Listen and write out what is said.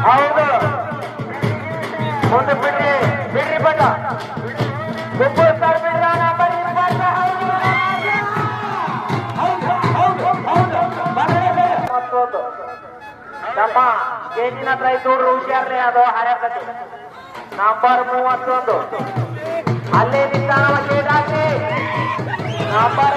ಹೌದು ಮುಂದೆ ಬಿಡ್ರಿ ಬಿಡ್ರಿ ಬಟ ಮತ್ತೊಂದು ನಮ್ಮ ಕೇಜಿನ ರೈತರು ಹುಷಾರ್ರಿ ಅದು ಹರಕತಿ ನಂಬರ್ 31 ಅಲ್ಲೇ ನಿಂತ ಕೇಳಾಕಿ ನಂಬರ್